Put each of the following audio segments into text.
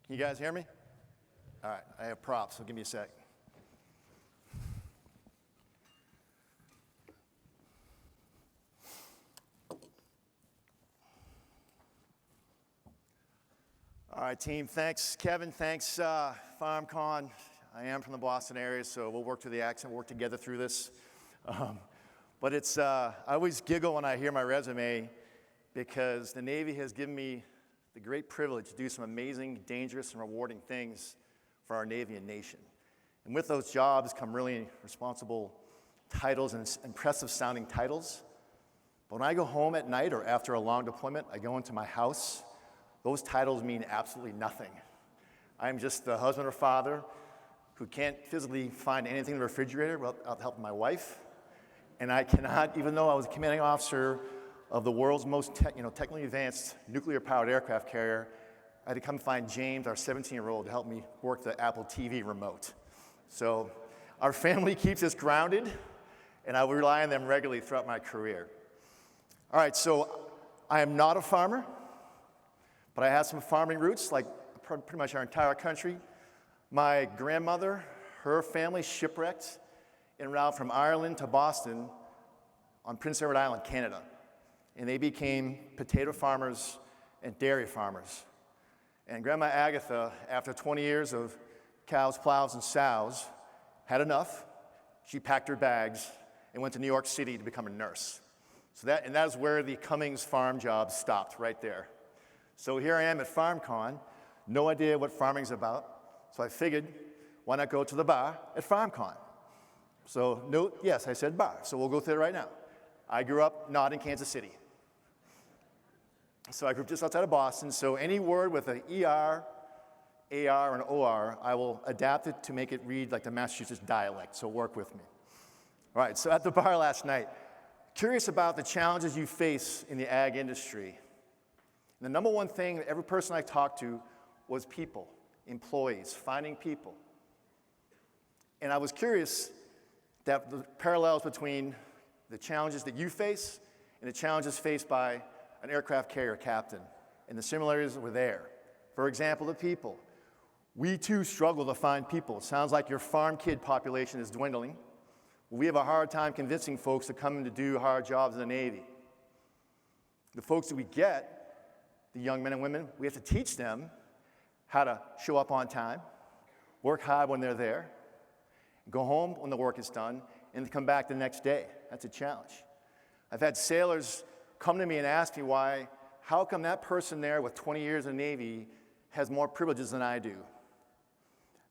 Can you guys hear me? All right, I have props, so give me a sec. All right, team, thanks, Kevin, thanks, Farmcon. I am from the Boston area, so we'll work through the accent, work together through this. But it's, I always giggle when I hear my resume because the Navy has given me the great privilege to do some amazing, dangerous, and rewarding things for our Navy and nation. And with those jobs come really responsible titles and impressive sounding titles. But when I go home at night or after a long deployment, I go into my house, those titles mean absolutely nothing. I'm just the husband or father who can't physically find anything in the refrigerator without helping my wife. And I cannot, even though I was a commanding officer of the world's most technically advanced nuclear-powered aircraft carrier, I had to come find James, our 17-year-old, to help me work the Apple TV remote. So our family keeps us grounded, and I will rely on them regularly throughout my career. All right, so I am not a farmer, but I have some farming roots, like pretty much our entire country. My grandmother, her family shipwrecked en route from Ireland to Boston on Prince Edward Island, Canada. And they became potato farmers and dairy farmers. And Grandma Agatha, after 20 years of cows, plows, and sows, had enough. She packed her bags and went to New York City to become a nurse. So that is where the Cummings farm job stopped, right there. So here I am at Farmcon, no idea what farming's about. So I figured, why not go to the bar at Farmcon? So note, yes, I said bar, so we'll go through it right now. I grew up not in Kansas City. So I grew up just outside of Boston, so any word with an ER, AR, and OR, I will adapt it to make it read like the Massachusetts dialect, so work with me. All right, so at the bar last night, curious about the challenges you face in the ag industry. And the number one thing that every person I talked to was people, employees, finding people. And I was curious that the parallels between the challenges that you face and the challenges faced by an aircraft carrier captain, and the similarities were there. For example, the people. We too struggle to find people. It sounds like your farm kid population is dwindling. We have a hard time convincing folks to come in to do hard jobs in the Navy. The folks that we get, the young men and women, we have to teach them how to show up on time, work hard when they're there, go home when the work is done, and come back the next day. That's a challenge. I've had sailors come to me and ask me how come that person there with 20 years in the Navy has more privileges than I do?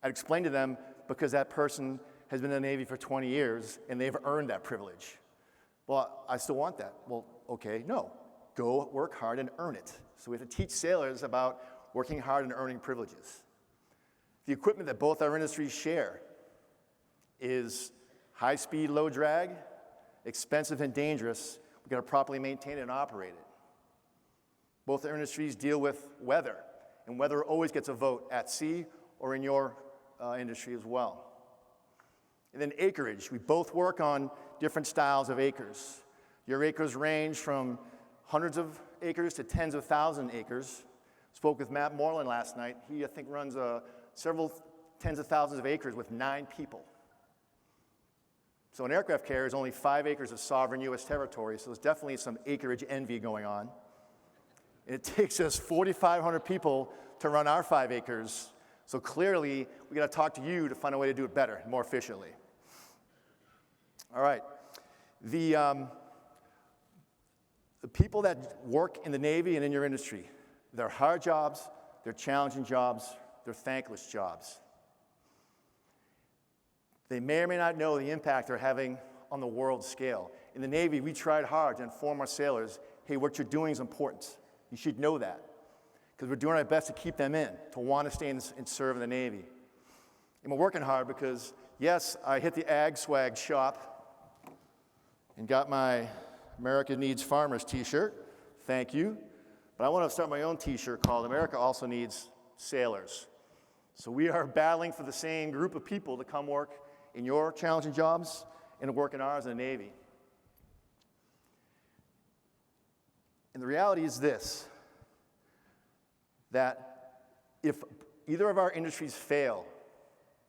I'd explain to them because that person has been in the Navy for 20 years and they've earned that privilege. Well, I still want that. Well, okay, no. Go work hard and earn it. So we have to teach sailors about working hard and earning privileges. The equipment that both our industries share is high speed, low drag, expensive and dangerous. We've got to properly maintain it and operate it. Both our industries deal with weather, and weather always gets a vote at sea or in your industry as well. And then acreage. We both work on different styles of acres. Your acres range from hundreds of acres to tens of thousands of acres. Spoke with Matt Moreland last night. He, I think, runs several tens of thousands of acres with 9 people. So an aircraft carrier is only 5 acres of sovereign U.S. territory, so there's definitely some acreage envy going on. And it takes us 4,500 people to run our 5 acres, so clearly we got to talk to you to find a way to do it better, more efficiently. All right. The people that work in the Navy and in your industry, they're hard jobs, they're challenging jobs, they're thankless jobs. They may or may not know the impact they're having on the world scale. In the Navy, we tried hard to inform our sailors, hey, what you're doing is important. You should know that. Because we're doing our best to keep them in, to want to stay and serve in the Navy. And we're working hard because, yes, I hit the Ag Swag shop and got my America Needs Farmers t-shirt. Thank you. But I want to start my own t-shirt called America Also Needs Sailors. So we are battling for the same group of people to come work in your challenging jobs and to work in ours in the Navy. And the reality is this, that if either of our industries fail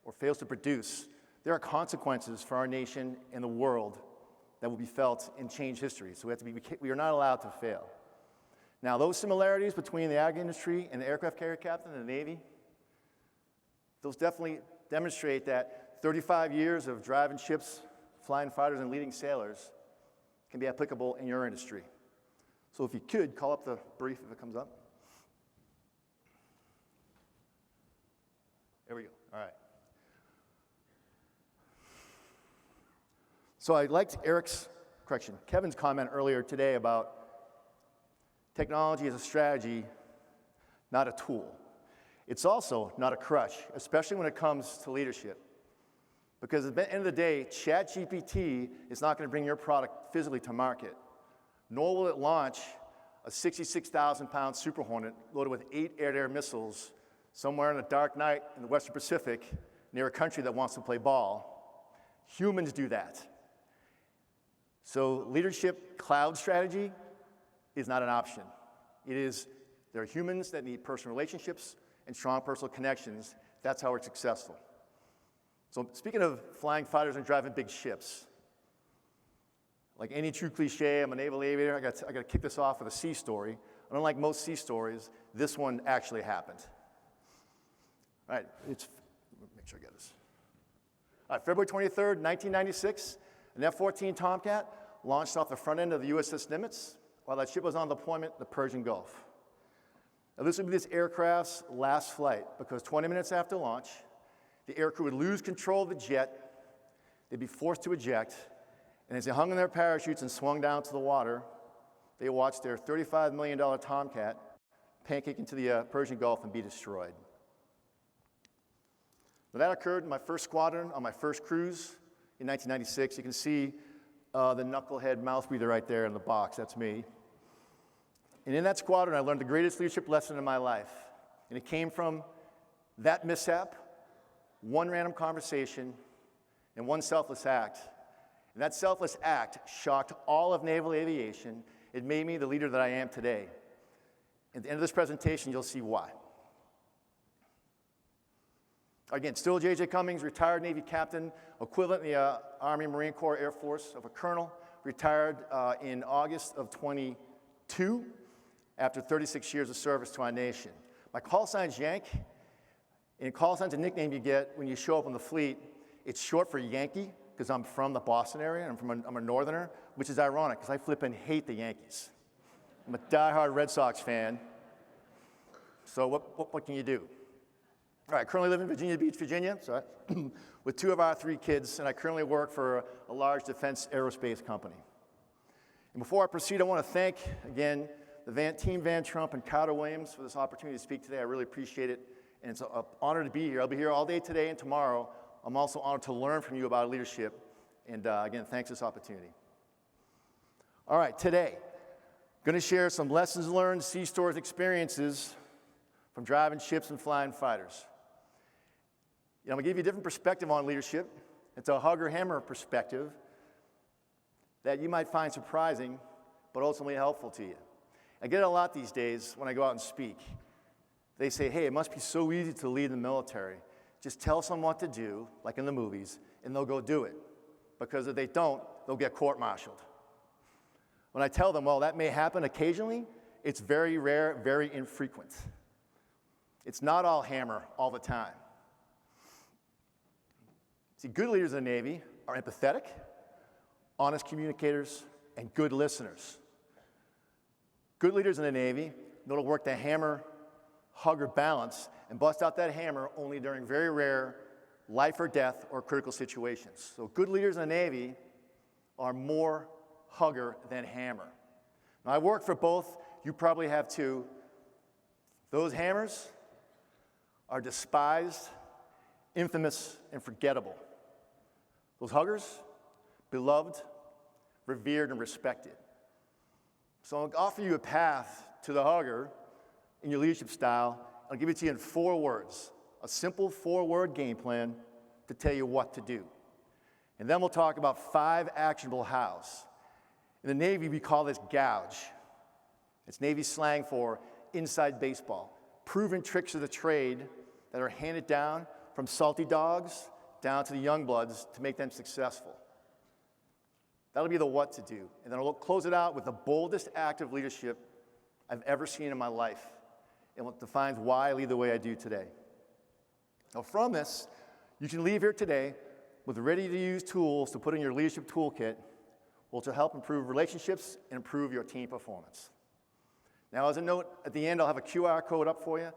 or fails to produce, there are consequences for our nation and the world that will be felt and change history. So we are not allowed to fail. Now, those similarities between the ag industry and the aircraft carrier captain and the Navy, those definitely demonstrate that 35 years of driving ships, flying fighters, and leading sailors can be applicable in your industry. So if you could, call up the brief if it comes up. There we go. All right. So I liked Kevin's comment earlier today about technology as a strategy, not a tool. It's also not a crutch, especially when it comes to leadership. Because at the end of the day, ChatGPT is not going to bring your product physically to market, nor will it launch a 66,000-pound Super Hornet loaded with 8 air-to-air missiles somewhere on a dark night in the Western Pacific near a country that wants to play ball. Humans do that. So leadership cloud strategy is not an option. There are humans that need personal relationships and strong personal connections. That's how we're successful. So speaking of flying fighters and driving big ships, like any true cliche, I'm a naval aviator, I got to kick this off with a sea story. And unlike most sea stories, this one actually happened. All right, make sure I get this. All right, February 23rd, 1996, an F-14 Tomcat launched off the front end of the USS NIMITZ while that ship was on deployment in the Persian Gulf. Now, this would be this aircraft's last flight because 20 minutes after launch, the aircrew would lose control of the jet, they'd be forced to eject, and as they hung in their parachutes and swung down to the water, they watched their $35 million Tomcat pancake into the Persian Gulf and be destroyed. Now, that occurred in my first squadron on my first cruise in 1996. You can see the knucklehead mouth breather right there in the box. That's me. And in that squadron, I learned the greatest leadership lesson in my life. And it came from that mishap, one random conversation, and one selfless act. And that selfless act shocked all of naval aviation. It made me the leader that I am today. At the end of this presentation, you'll see why. Again, still J.J. Cummings, retired Navy captain, equivalent in the Army, Marine Corps, Air Force of a colonel, retired in August of 22 after 36 years of service to our nation. My call sign's Yank, and call sign's a nickname you get when you show up on the fleet. It's short for Yankee, because I'm from the Boston area, and I'm a northerner, which is ironic, because I flippin' hate the Yankees. I'm a diehard Red Sox fan, so what can you do? All right, I currently live in Virginia Beach, Virginia, with 2 of our 3 kids, and I currently work for a large defense aerospace company. And before I proceed, I want to thank, again, the Team Van Trump and Carter Williams for this opportunity to speak today. I really appreciate it, and it's an honor to be here. I'll be here all day today and tomorrow. I'm also honored to learn from you about leadership, and again, thanks for this opportunity. All right, today, I'm going to share some lessons learned, sea stories, experiences from driving ships and flying fighters. I'm going to give you a different perspective on leadership. It's a hugger-hammer perspective that you might find surprising, but ultimately helpful to you. I get it a lot these days when I go out and speak. They say, hey, it must be so easy to lead in the military. Just tell someone what to do, like in the movies, and they'll go do it. Because if they don't, they'll get court-martialed. When I tell them, well, that may happen occasionally, it's very rare, very infrequent. It's not all hammer all the time. See, good leaders in the Navy are empathetic, honest communicators, and good listeners. Good leaders in the Navy know to work the hammer, hugger balance, and bust out that hammer only during very rare life or death or critical situations. So good leaders in the Navy are more hugger than hammer. Now, I work for both. You probably have too. Those hammers are despised, infamous, and forgettable. Those huggers, beloved, revered, and respected. So I'll offer you a path to the hugger in your leadership style. I'll give it to you in 4 words, a simple 4-word game plan to tell you what to do. And then we'll talk about 5 actionable hows. In the Navy, we call this gouge. It's Navy slang for inside baseball, proven tricks of the trade that are handed down from salty dogs down to the young bloods to make them successful. That'll be the what to do. And then I'll close it out with the boldest act of leadership I've ever seen in my life, and what defines why I lead the way I do today. Now from this, you can leave here today with ready-to-use tools to put in your leadership toolkit, which will help improve relationships and improve your team performance. Now, as a note, at the end, I'll have a QR code up for you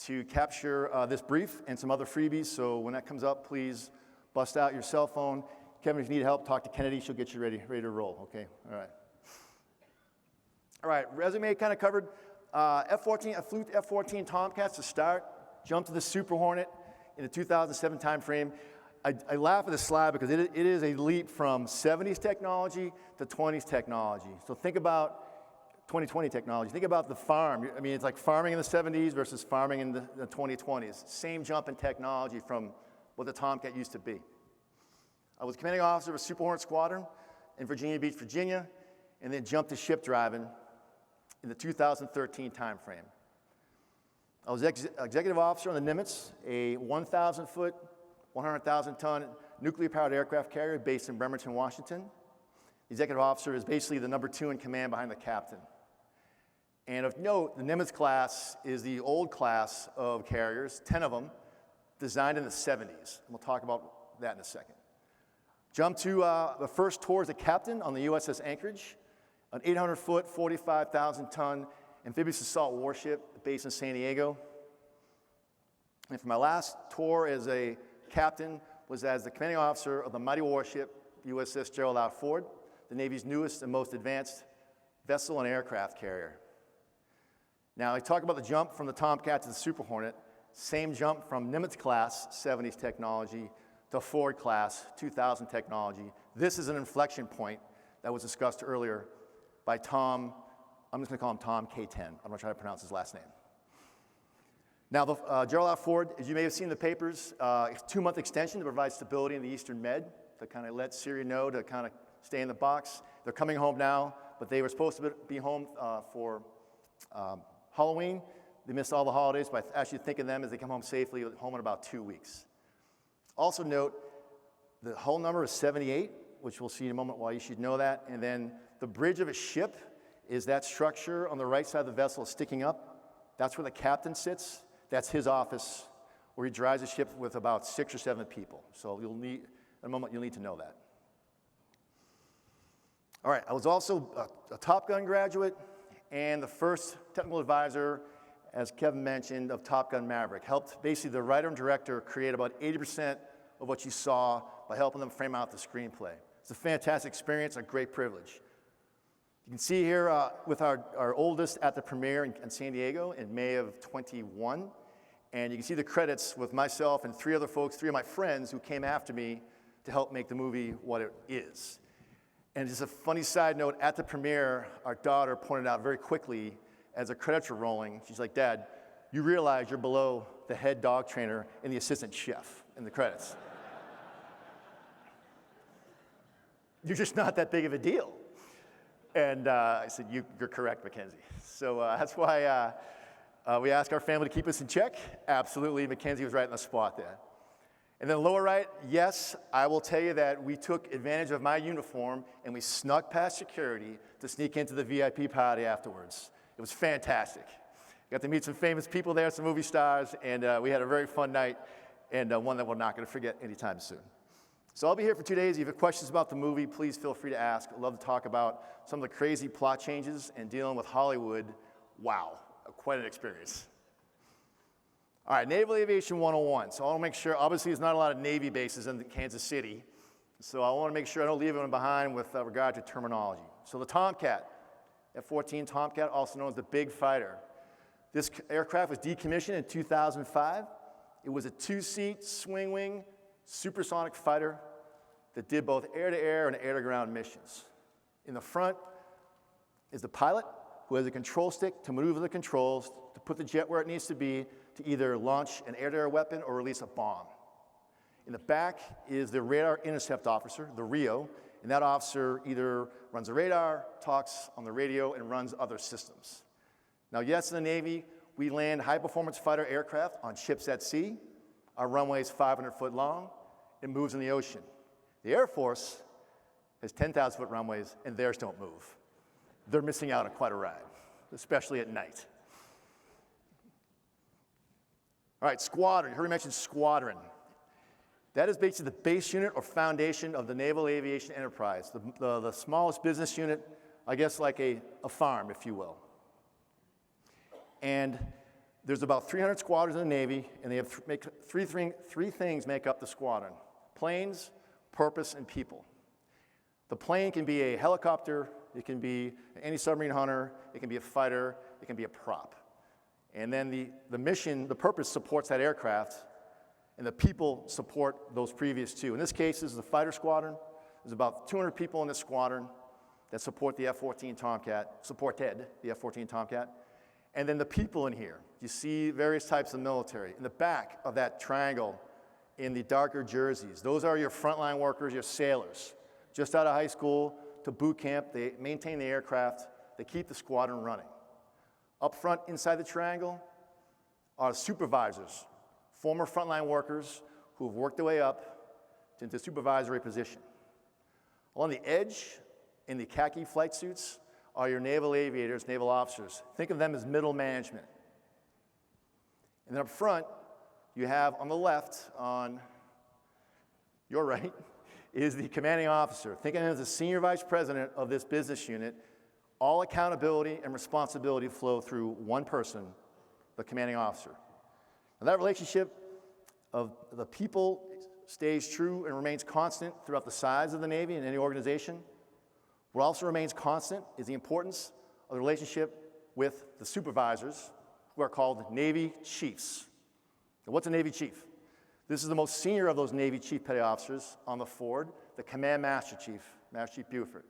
to capture this brief and some other freebies, so when that comes up, please bust out your cell phone. Kevin, if you need help, talk to Kennedy. She'll get you ready to roll, okay? All right. All right, resume kind of covered. F-14, I flew F-14 Tomcats to start, jumped to the Super Hornet in the 2007 timeframe. I laugh at this slide because it is a leap from 70s technology to 20s technology. So think about 2020 technology. Think about the farm. I mean, it's like farming in the 70s versus farming in the 2020s. Same jump in technology from what the Tomcat used to be. I was commanding officer of a Super Hornet squadron in Virginia Beach, Virginia, and then jumped to ship driving in the 2013 timeframe. I was executive officer on the Nimitz, a 1,000-foot, 100,000-ton nuclear-powered aircraft carrier based in Bremerton, Washington. The executive officer is basically the number 2 in command behind the captain. And of note, the Nimitz class is the old class of carriers, 10 of them, designed in the 70s. And we'll talk about that in a second. Jump to the first tour as a captain on the USS Anchorage, an 800-foot, 45,000-ton amphibious assault warship based in San Diego. And for my last tour as a captain was as the commanding officer of the mighty warship USS GERALD R, the Navy's newest and most advanced vessel and aircraft carrier. Now, I talk about the jump from the Tomcat to the Super Hornet, same jump from Nimitz class 70s technology to Ford class 2000 technology. This is an inflection point that was discussed earlier by Tom. I'm just going to call him Tom K10. I'm going to try to pronounce his last name. Now, the GERALD R, as you may have seen in the papers, a 2-month extension to provide stability in the Eastern Med, to kind of let Syria know to kind of stay in the box. They're coming home now, but they were supposed to be home for Halloween. They missed all the holidays, but I actually think of them as they come home safely, home in about 2 weeks. Also note, the hull number is 78, which we'll see in a moment why you should know that. And then the bridge of a ship is that structure on the right side of the vessel sticking up. That's where the captain sits. That's his office, where he drives a ship with about 6 or 7 people. So you'll need, in a moment, you'll need to know that. All right, I was also a Top Gun graduate and the first technical advisor, as Kevin mentioned, of TOPGUN Maverick. Helped basically the writer and director create about 80% of what you saw by helping them frame out the screenplay. It's a fantastic experience, a great privilege. You can see here with our oldest at the premiere in San Diego in May of 21. And you can see the credits with myself and 3 other folks, 3 of my friends who came after me to help make the movie what it is. And just a funny side note, at the premiere, our daughter pointed out very quickly as the credits were rolling, she's like, "Dad, you realize you're below the head dog trainer and the assistant chef in the credits. You're just not that big of a deal." And I said, you're correct, Mackenzie. So that's why we asked our family to keep us in check. Absolutely, Mackenzie was right on the spot there. And then lower right, yes, I will tell you that we took advantage of my uniform and we snuck past security to sneak into the VIP party afterwards. It was fantastic. Got to meet some famous people there, some movie stars, and we had a very fun night, and one that we're not going to forget anytime soon. So I'll be here for 2 days. If you have questions about the movie, please feel free to ask. I'd love to talk about some of the crazy plot changes and dealing with Hollywood. Wow, quite an experience. All right, Naval Aviation 101. So I want to make sure, obviously there's not a lot of Navy bases in Kansas City, so I want to make sure I don't leave anyone behind with regard to terminology. So the Tomcat, F-14 Tomcat, also known as the Big Fighter. This aircraft was decommissioned in 2005. It was a 2-seat swing-wing supersonic fighter that did both air-to-air and air-to-ground missions. In the front is the pilot, who has a control stick to maneuver the controls to put the jet where it needs to be to either launch an air-to-air weapon or release a bomb. In the back is the radar intercept officer, the RIO, and that officer either runs the radar, talks on the radio, and runs other systems. Now, yes, in the Navy, we land high-performance fighter aircraft on ships at sea. Our runway is 500 foot long. It moves in the ocean. The Air Force has 10,000-foot runways, and theirs don't move. They're missing out on quite a ride, especially at night. All right, squadron. You heard me mention squadron. That is basically the base unit or foundation of the naval aviation enterprise, the smallest business unit, I guess like a farm, if you will. And there's about 300 squadrons in the Navy, and they have three things make up the squadron: planes, purpose, and people. The plane can be a helicopter, it can be an anti-submarine hunter, it can be a fighter, it can be a prop. And then the mission, the purpose supports that aircraft, and the people support those previous two. In this case, this is the fighter squadron. There's about 200 people in this squadron that support the F-14 Tomcat, supported the F-14 Tomcat. And then the people in here, you see various types of military. In the back of that triangle, in the darker jerseys, those are your frontline workers, your sailors. Just out of high school to boot camp, they maintain the aircraft, they keep the squadron running. Up front, inside the triangle, are supervisors, former frontline workers who have worked their way up into supervisory position. Along the edge, in the khaki flight suits, are your naval aviators, naval officers. Think of them as middle management. And then up front, you have on the left, on your right, is the commanding officer. Think of him as the senior vice president of this business unit. All accountability and responsibility flow through one person, the commanding officer. Now that relationship of the people stays true and remains constant throughout the size of the Navy and any organization. What also remains constant is the importance of the relationship with the supervisors, who are called Navy chiefs. Now, what's a Navy chief? This is the most senior of those Navy chief petty officers on the forward, the Command Master Chief, Master Chief Buford.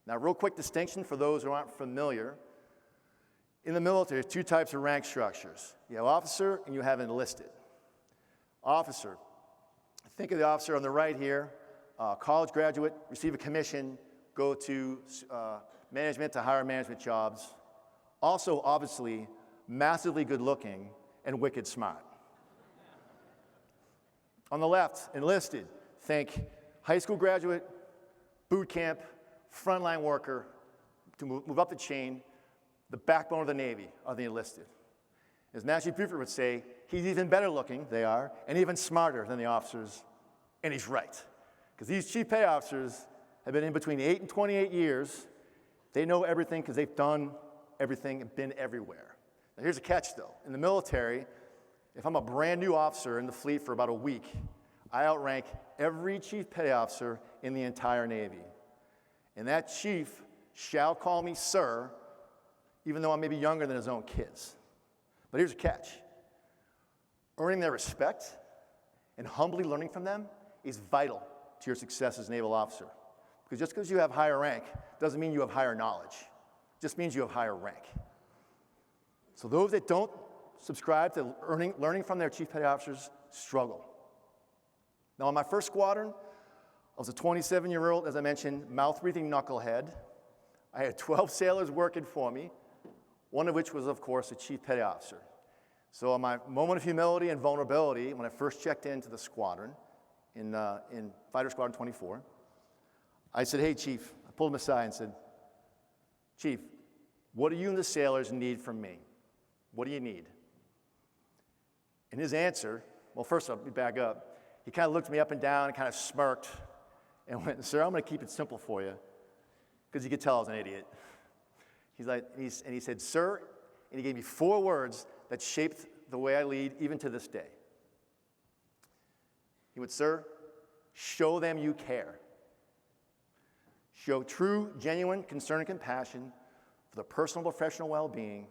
Now, real quick distinction for those who aren't familiar. In the military, there's two types of rank structures. You have officer and you have enlisted. Officer, think of the officer on the right here, college graduate, receive a commission, go to management to higher management jobs. Also, obviously, massively good looking and wicked smart. On the left, enlisted, think high school graduate, boot camp, frontline worker, to move up the chain. The backbone of the Navy are the enlisted. As Master Chief Buford would say, he's even better looking, they are, and even smarter than the officers, and he's right. Because these chief pay officers have been in between 8 and 28 years. They know everything because they've done everything and been everywhere. Now here's a catch though. In the military, if I'm a brand new officer in the fleet for about a week, I outrank every chief petty officer in the entire Navy. And that chief shall call me sir, even though I may be younger than his own kids. But here's a catch. Earning their respect and humbly learning from them is vital to your success as a naval officer. Because just because you have higher rank doesn't mean you have higher knowledge. It just means you have higher rank. So those that don't subscribe to learning from their chief petty officers struggle. Now, on my first squadron, I was a 27-year-old, as I mentioned, mouth-breathing knucklehead. I had 12 sailors working for me, one of which was, of course, a chief petty officer. So on my moment of humility and vulnerability, when I first checked into the squadron, in Fighter Squadron 24, I said, hey, Chief, I pulled him aside and said, Chief, what do you and the sailors need from me? What do you need? And his answer, well, first off, let me back up. He kind of looked me up and down and kind of smirked and went, sir, I'm going to keep it simple for you, because you could tell I was an idiot. He's like, and he said, sir, and he gave me 4 words that shaped the way I lead even to this day. He went, sir, show them you care. Show true, genuine concern and compassion for their personal and professional well-being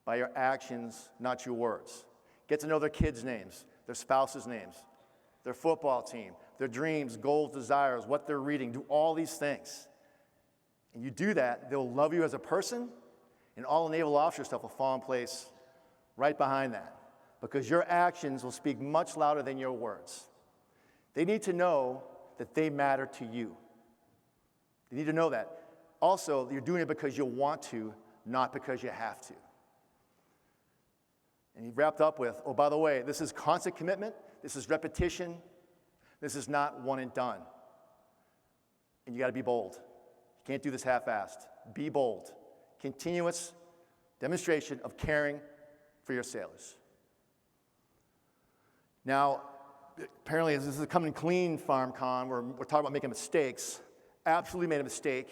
by your actions, not your words. Get to know their kids' names, their spouses' names, their football team, their dreams, goals, desires, what they're reading. Do all these things. And you do that, they'll love you as a person, and all the naval officer stuff will fall in place right behind that, because your actions will speak much louder than your words. They need to know that they matter to you. They need to know that. Also, you're doing it because you want to, not because you have to. And he wrapped up with, oh, by the way, this is constant commitment, this is repetition, this is not one and done. And you got to be bold. You can't do this half-assed. Be bold. Continuous demonstration of caring for your sailors. Now, apparently this is a coming clean Farmcon. We're talking about making mistakes. Absolutely made a mistake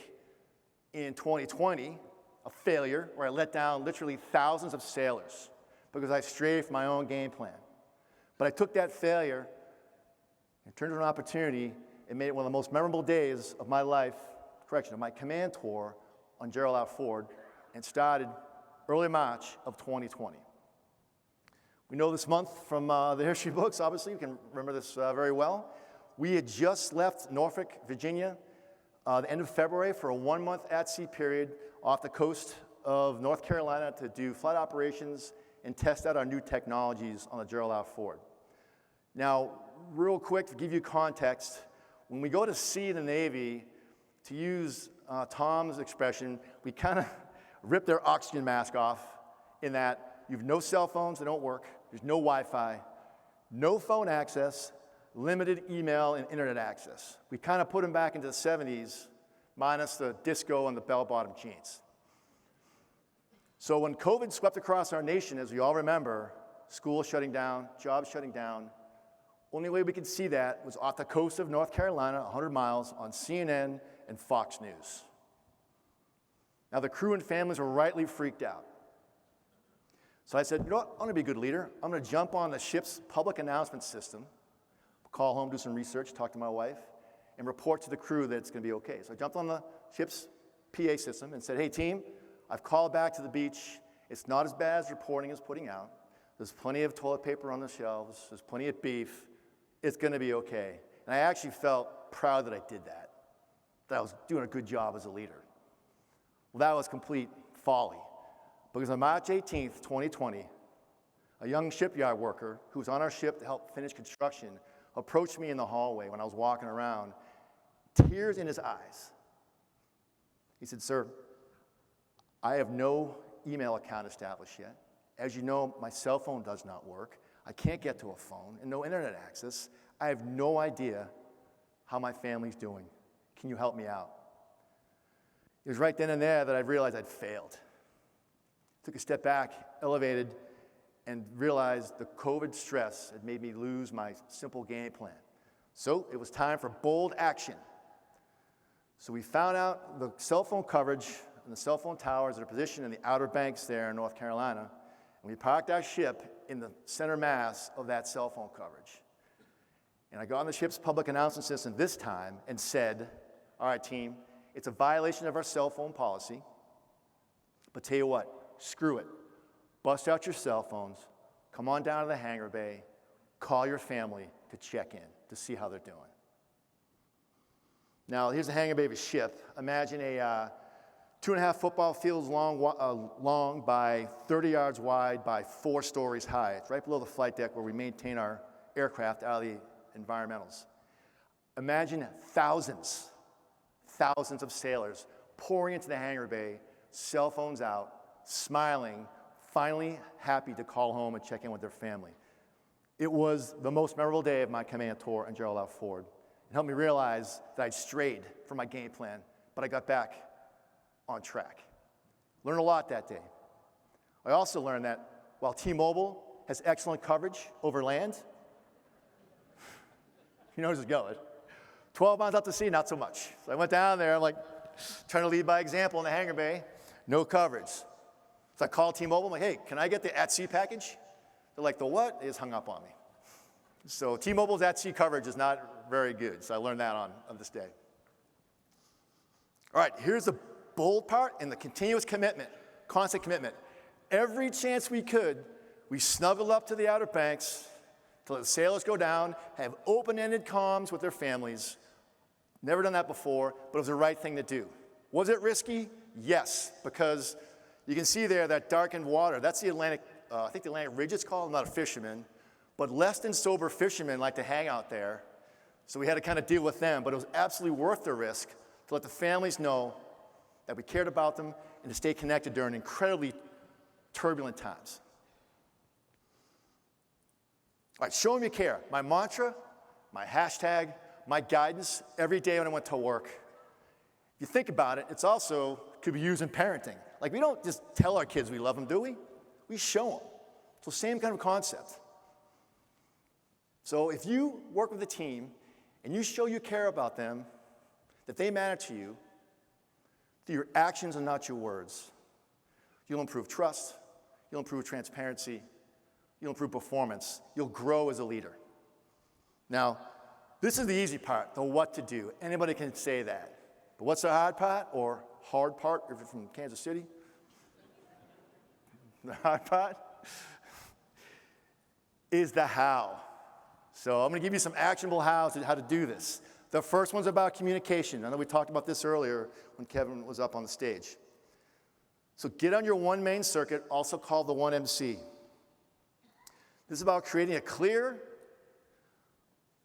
in 2020, a failure where I let down literally thousands of sailors because I strayed from my own game plan. But I took that failure and turned it into an opportunity and made it one of the most memorable days of my life, of my command tour on Gerald R. Ford, and started early March of 2020. We know this month from the history books, obviously, you can remember this very well. We had just left Norfolk, Virginia, the end of February for a 1-month at-sea period off the coast of North Carolina to do flight operations and test out our new technologies on the Gerald R. Ford. Now, real quick, to give you context, when we go to sea in the Navy, to use Tom's expression, we kind of rip their oxygen mask off in that you have no cell phones that don't work, there's no Wi-Fi, no phone access, limited email and internet access. We kind of put them back into the 70s, minus the disco and the bell-bottom jeans. So when COVID swept across our nation, as we all remember, schools shutting down, jobs shutting down, only way we could see that was off the coast of North Carolina, 100 miles, on CNN and Fox News. Now the crew and families were rightly freaked out. So I said, you know what, I'm gonna be a good leader. I'm gonna jump on the ship's public announcement system, call home, do some research, talk to my wife, and report to the crew that it's gonna be okay. So I jumped on the ship's PA system and said, hey team, I've called back to the beach. It's not as bad as reporting is putting out. There's plenty of toilet paper on the shelves. There's plenty of beef. It's gonna be okay. And I actually felt proud that I did that I was doing a good job as a leader. Well, that was complete folly. Because on March 18th, 2020, a young shipyard worker who was on our ship to help finish construction approached me in the hallway when I was walking around, tears in his eyes. He said, sir, I have no email account established yet. As you know, my cell phone does not work. I can't get to a phone and no internet access. I have no idea how my family's doing. Can you help me out? It was right then and there that I realized I'd failed. Took a step back, elevated, and realized the COVID stress had made me lose my simple game plan. So it was time for bold action. So we found out the cell phone coverage and the cell phone towers that are positioned in the Outer Banks there in North Carolina, and we parked our ship in the center mass of that cell phone coverage. And I got on the ship's public announcement system this time and said, all right, team, it's a violation of our cell phone policy, but tell you what, screw it. Bust out your cell phones, come on down to the hangar bay, call your family to check in, to see how they're doing. Now, here's the hangar bay of a ship. Imagine a 2.5 football fields long by 30 yards wide by 4 stories high. It's right below the flight deck where we maintain our aircraft out of the environmentals. Imagine thousands of sailors pouring into the hangar bay, cell phones out, smiling, finally happy to call home and check in with their family. It was the most memorable day of my command tour on Gerald R. Ford. It helped me realize that I'd strayed from my game plan, but I got back on track. Learned a lot that day. I also learned that while T-Mobile has excellent coverage over land, you know where this is going. 12 miles out to sea, not so much. So I went down there, I'm like, trying to lead by example in the hangar bay, no coverage. So I called T-Mobile, I'm like, hey, can I get the at-sea package? They're like, the what? They just hung up on me. So T-Mobile's at-sea coverage is not very good, so I learned that on this day. All right, here's the bold part and the continuous commitment, constant commitment. Every chance we could, we snuggled up to the Outer Banks to let the sailors go down, have open-ended comms with their families. Never done that before, but it was the right thing to do. Was it risky? Yes, because you can see there that darkened water. That's the Atlantic, I think the Atlantic Ridge it's called. I'm not a fisherman, but less than sober fishermen like to hang out there. So we had to kind of deal with them, but it was absolutely worth the risk to let the families know that we cared about them and to stay connected during incredibly turbulent times. All right, show them you care. My mantra, my hashtag, my guidance every day when I went to work. If you think about it, it's also could be used in parenting. Like, we don't just tell our kids we love them, do we? We show them. So same kind of concept. So if you work with a team and you show you care about them, that they matter to you, through your actions and not your words, you'll improve trust, you'll improve transparency, you'll improve performance, you'll grow as a leader. Now, this is the easy part, the what to do. Anybody can say that. But what's the hard part, or hard part if you're from Kansas City? The hard part is the how. So I'm going to give you some actionable hows how to do this. The first one's about communication. I know we talked about this earlier when Kevin was up on the stage. So get on your one main circuit, also called the 1MC. This is about creating a clear,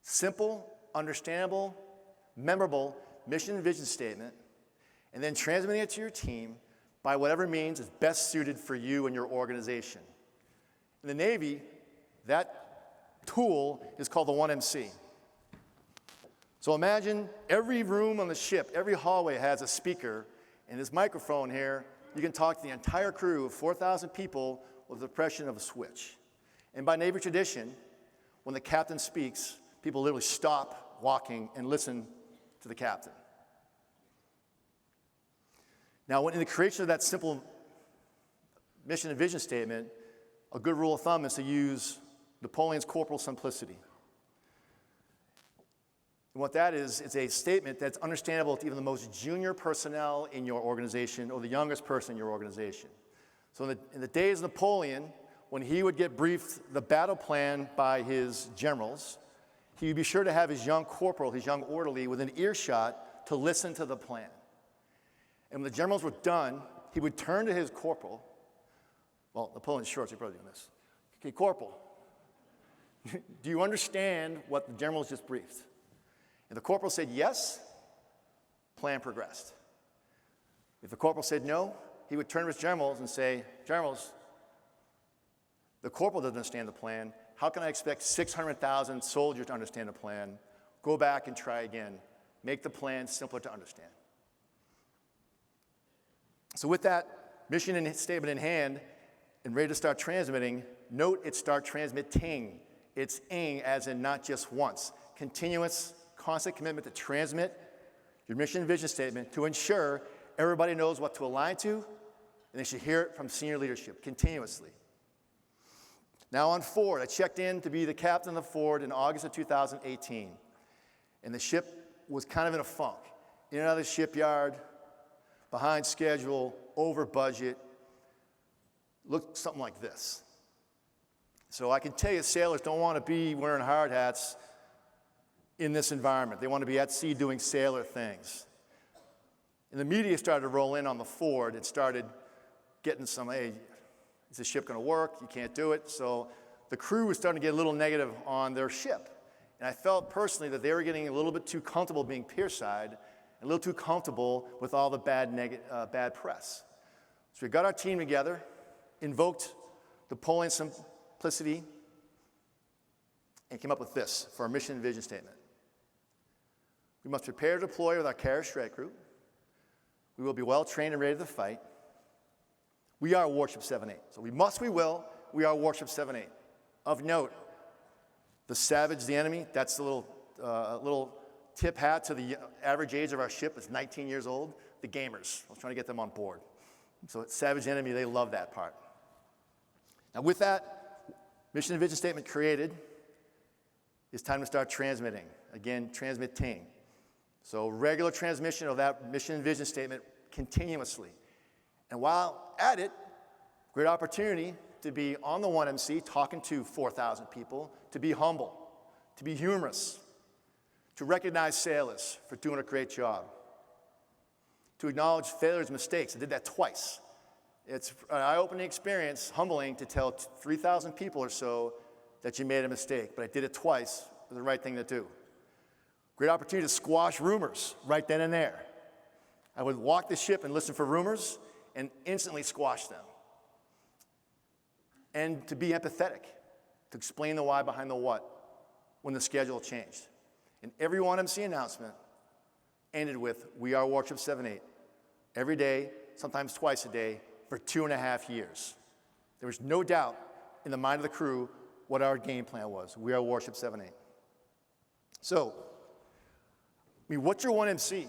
simple, understandable, memorable mission and vision statement, and then transmitting it to your team by whatever means is best suited for you and your organization. In the Navy, that tool is called the 1MC. So imagine every room on the ship, every hallway has a speaker, and this microphone here, you can talk to the entire crew of 4,000 people with the press of a switch. And by Navy tradition, when the captain speaks, people literally stop walking and listen to the captain. Now, in the creation of that simple mission and vision statement, a good rule of thumb is to use Napoleon's corporal simplicity. And what that is, it's a statement that's understandable to even the most junior personnel in your organization or the youngest person in your organization. So in the days of Napoleon, when he would get briefed the battle plan by his generals, he would be sure to have his young corporal, his young orderly, within earshot to listen to the plan. And when the generals were done, he would turn to his corporal. Well, Napoleon's short, so he's probably doing this. Okay, corporal, do you understand what the generals just briefed? If the corporal said yes, plan progressed. If the corporal said no, he would turn to his generals and say, generals, the corporal doesn't understand the plan. How can I expect 600,000 soldiers to understand the plan? Go back and try again. Make the plan simpler to understand. So with that mission and statement in hand and ready to start transmitting, note it start transmitting. It's ing as in not just once. Continuous, constant commitment to transmit your mission and vision statement to ensure everybody knows what to align to, and they should hear it from senior leadership continuously. Now on Ford, I checked in to be the captain of Ford in August of 2018, and the ship was kind of in a funk. In and out of the shipyard, behind schedule, over budget, looked something like this. So I can tell you sailors don't want to be wearing hard hats in this environment. They want to be at sea doing sailor things. And the media started to roll in on the Ford. It started getting some, hey, is the ship going to work? You can't do it. So the crew was starting to get a little negative on their ship. And I felt personally that they were getting a little bit too comfortable being pierside, a little too comfortable with all the bad press. So we got our team together, invoked Napoleon's simplicity, and came up with this for our mission and vision statement. We must prepare to deploy with our carrier strike group. We will be well trained and ready to fight. We are Warship 7-8. So we we are Warship 7-8. Of note, the Savage, the enemy, that's the little tip hat to the average age of our ship. It's 19 years old. The gamers, I was trying to get them on board. So Savage enemy, they love that part. Now with that mission and vision statement created, it's time to start transmitting. Again, transmitting. So regular transmission of that mission and vision statement continuously. And while at it, great opportunity to be on the 1MC talking to 4,000 people, to be humble, to be humorous, to recognize sailors for doing a great job, to acknowledge failures, mistakes. I did that twice. It's an eye-opening experience, humbling to tell 3,000 people or so that you made a mistake, but I did it twice. It was the right thing to do. Great opportunity to squash rumors right then and there. I would walk the ship and listen for rumors and instantly squash them. And to be empathetic. to explain the why behind the what when the schedule changed. And every 1MC announcement ended with, "We are Warship 7-8," every day, sometimes twice a day, for 2.5 years. There was no doubt in the mind of the crew what our game plan was. We are Warship 7-8. So, what's your 1MC?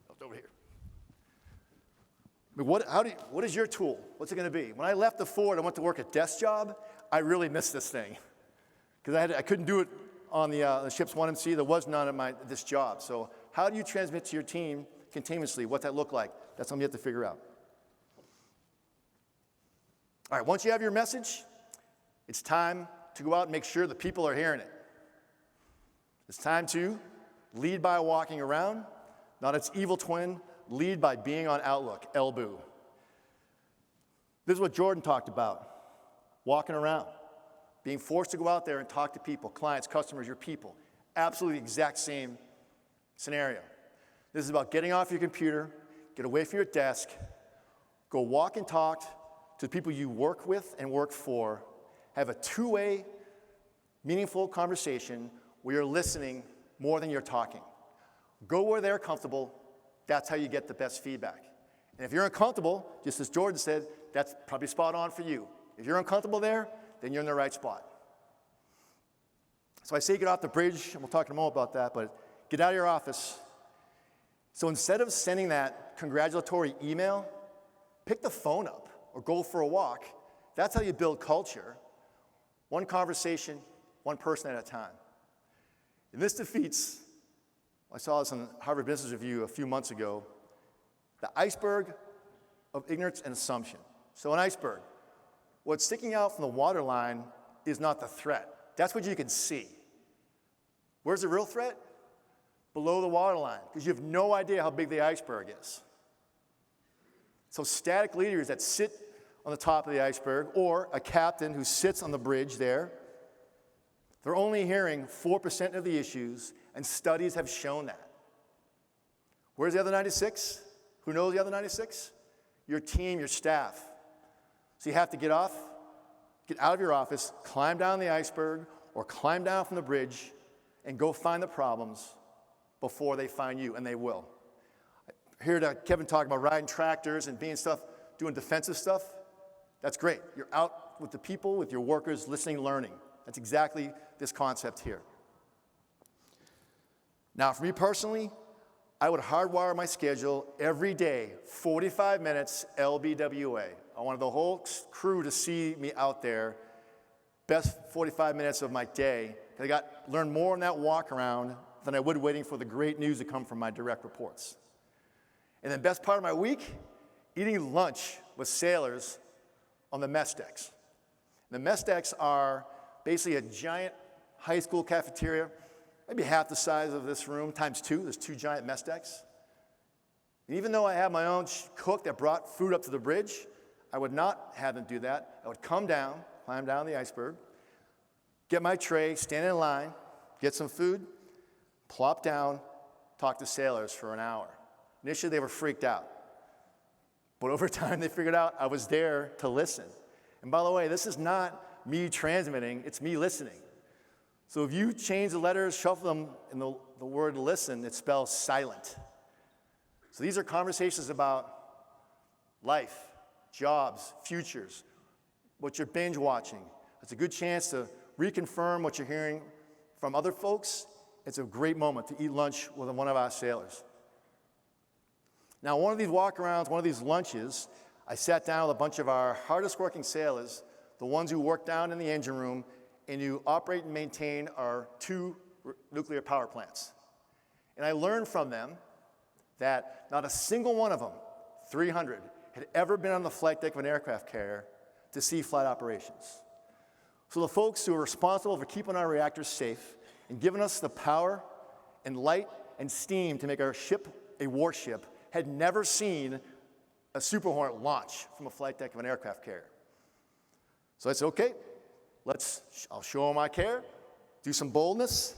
Oh, it's over here. What is your tool? What's it going to be? When I left the Ford, I went to work a desk job. I really missed this thing because I couldn't do it on the ship's 1MC. There was none at this job. So how do you transmit to your team continuously? What's that look like? That's something you have to figure out. All right, once you have your message, it's time to go out and make sure the people are hearing it. It's time to lead by walking around, not its evil twin, lead by being on Outlook, LBOO. This is what Jordan talked about, walking around, being forced to go out there and talk to people, clients, customers, your people. Absolutely exact same scenario. This is about getting off your computer, get away from your desk, go walk and talk to the people you work with and work for, have a two-way, meaningful conversation where you're listening more than you're talking. Go where they're comfortable. That's how you get the best feedback. And if you're uncomfortable, just as Jordan said, that's probably spot on for you. If you're uncomfortable there, then you're in the right spot. So I say get off the bridge, and we'll talk in a moment about that, but get out of your office. So instead of sending that congratulatory email, pick the phone up or go for a walk. That's how you build culture. One conversation, one person at a time. And this defeats, I saw this on Harvard Business Review a few months ago, the iceberg of ignorance and assumption. So an iceberg, what's sticking out from the waterline is not the threat. That's what you can see. Where's the real threat? Below the waterline, because you have no idea how big the iceberg is. So static leaders that sit on the top of the iceberg, or a captain who sits on the bridge there, they're only hearing 4% of the issues, and studies have shown that. Where's the other 96? Who knows the other 96? Your team, your staff. So you have to get out of your office, climb down the iceberg, or climb down from the bridge, and go find the problems before they find you, and they will. I heard Kevin talk about riding tractors and being doing defensive stuff. That's great. You're out with the people, with your workers, listening, learning. That's exactly this concept here. Now, for me personally, I would hardwire my schedule every day, 45 minutes LBWA. I wanted the whole crew to see me out there, best 45 minutes of my day. I learned more in that walk around than I would waiting for the great news to come from my direct reports. And the best part of my week, eating lunch with sailors on the mess decks. The mess decks are basically a giant high school cafeteria, maybe half the size of this room, times two. There's two giant mess decks. And even though I had my own cook that brought food up to the bridge, I would not have them do that. I would come down, climb down the iceberg, get my tray, stand in line, get some food, plop down, talk to sailors for an hour. Initially, they were freaked out. But over time, they figured out I was there to listen. And by the way, this is not me transmitting, it's me listening. So if you change the letters, shuffle them in the word listen, it spells silent. So these are conversations about life, jobs, futures, what you're binge watching. It's a good chance to reconfirm what you're hearing from other folks. It's a great moment to eat lunch with one of our sailors. Now, one of these walk-arounds, one of these lunches, I sat down with a bunch of our hardest-working sailors, the ones who work down in the engine room and who operate and maintain our 2 nuclear power plants. And I learned from them that not a single one of them, 300, had ever been on the flight deck of an aircraft carrier to see flight operations. So the folks who are responsible for keeping our reactors safe and giving us the power and light and steam to make our ship a warship had never seen a Super Hornet launch from a flight deck of an aircraft carrier. So I said, okay, I'll show them my care, do some boldness.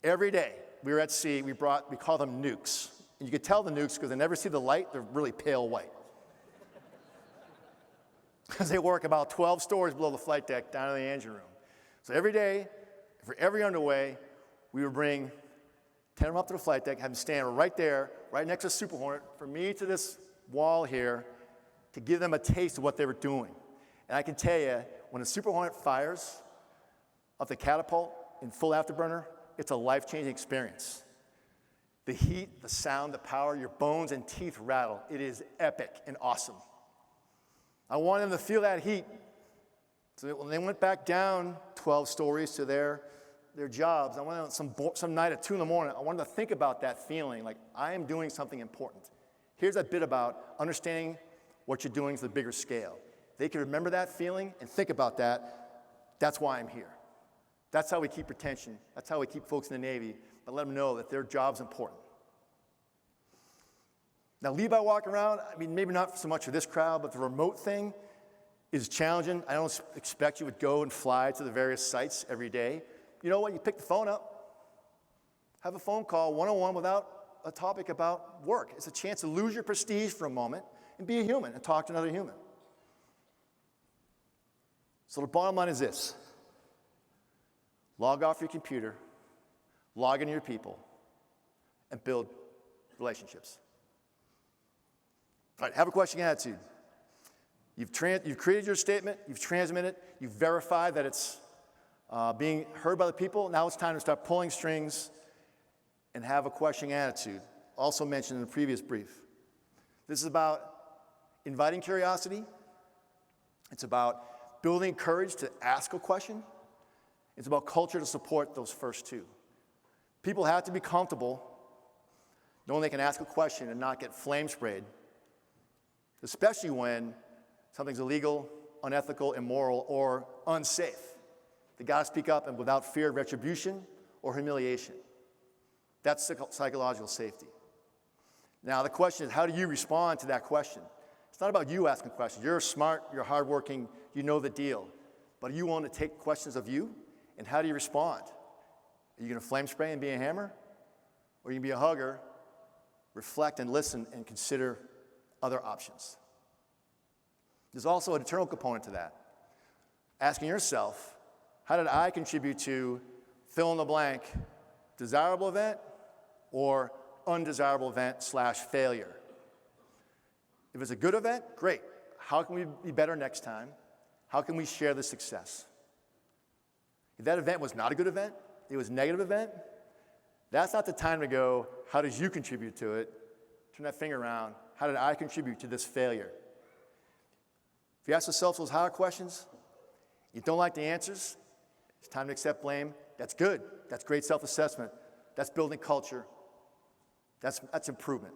Every day we were at sea, we call them nukes. And you could tell the nukes because they never see the light, they're really pale white. Because they work about 12 stories below the flight deck down in the engine room. So every day, for every underway, we would bring 10 of them up to the flight deck, have them stand right there, right next to the Super Hornet, from me to this wall here, to give them a taste of what they were doing. And I can tell you, when a Super Hornet fires off the catapult in full afterburner, it's a life-changing experience. The heat, the sound, the power, your bones and teeth rattle. It is epic and awesome. I want them to feel that heat. So that when they went back down 12 stories to their jobs, I wanted some night at 2 in the morning, I wanted to think about that feeling, like I am doing something important. Here's a bit about understanding what you're doing to the bigger scale. They can remember that feeling and think about that. That's why I'm here. That's how we keep retention. That's how we keep folks in the Navy, but let them know that their job's important. Now, lead by walk around, I mean, maybe not so much for this crowd, but the remote thing is challenging. I don't expect you would go and fly to the various sites every day. You know what? You pick the phone up, have a phone call one-on-one without a topic about work. It's a chance to lose your prestige for a moment and be a human and talk to another human. So the bottom line is this. Log off your computer, log into your people, and build relationships. All right, have a questioning attitude. You've created your statement, you've transmitted it, you've verified that it's being heard by the people. Now it's time to start pulling strings and have a questioning attitude, also mentioned in the previous brief. This is about inviting curiosity. It's about building courage to ask a question. It's about culture to support those first two. People have to be comfortable knowing they can ask a question and not get flame sprayed, especially when something's illegal, unethical, immoral, or unsafe. They got to speak up and without fear of retribution or humiliation. That's psychological safety. Now, the question is, how do you respond to that question? It's not about you asking questions. You're smart, you're hardworking, you know the deal. But are you willing to take questions of you? And how do you respond? Are you going to flame spray and be a hammer? Or are you going to be a hugger, reflect and listen and consider other options? There's also an internal component to that. Asking yourself, how did I contribute to fill in the blank, desirable event or undesirable event / failure? If it's a good event, great. How can we be better next time? How can we share the success? If that event was not a good event, it was a negative event, that's not the time to go, how did you contribute to it? Turn that finger around. How did I contribute to this failure? If you ask yourself those hard questions, you don't like the answers, it's time to accept blame. That's good. That's great self-assessment. That's building culture. That's improvement.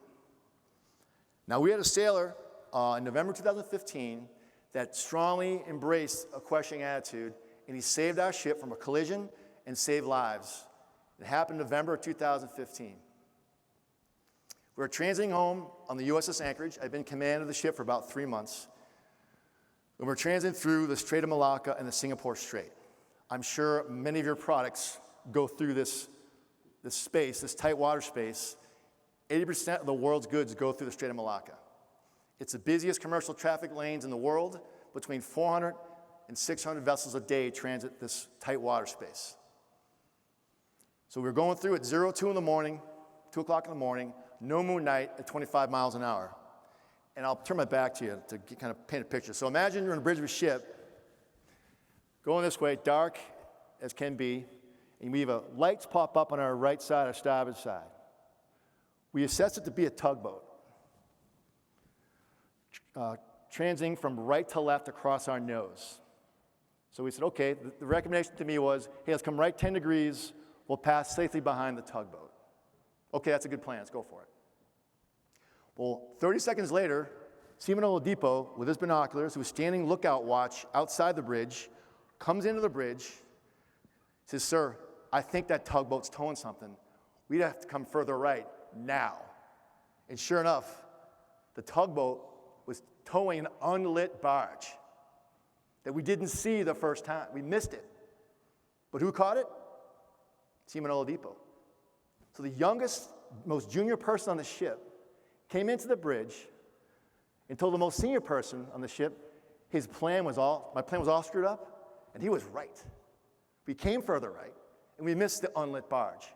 Now, we had a sailor in November 2015 that strongly embraced a questioning attitude, and he saved our ship from a collision and saved lives. It happened in November of 2015. We were transiting home on the USS Anchorage. I'd been in command of the ship for about 3 months. And we're transiting through the Strait of Malacca and the Singapore Strait. I'm sure many of your products go through this space, this tight water space. 80% of the world's goods go through the Strait of Malacca. It's the busiest commercial traffic lanes in the world. Between 400 and 600 vessels a day transit this tight water space. So we were going through at 2 in the morning, 2 o'clock in the morning, no moon night at 25 miles an hour. And I'll turn my back to you to kind of paint a picture. So imagine you're on a bridge of a ship, going this way, dark as can be, and we have lights pop up on our right side or starboard side. We assess it to be a tugboat, transiting from right to left across our nose. So we said, okay, the recommendation to me was, hey, let's come right 10 degrees, we'll pass safely behind the tugboat. Okay, that's a good plan, let's go for it. Well, 30 seconds later, Seaman Oladipo, with his binoculars, who was standing lookout watch outside the bridge, comes into the bridge, says, sir, I think that tugboat's towing something. We'd have to come further right now. And sure enough, the tugboat was towing an unlit barge that we didn't see the first time. We missed it. But who caught it? Seaman Oladipo. So the youngest, most junior person on the ship came into the bridge and told the most senior person on the ship my plan was all screwed up, and he was right. We came further right, and we missed the unlit barge.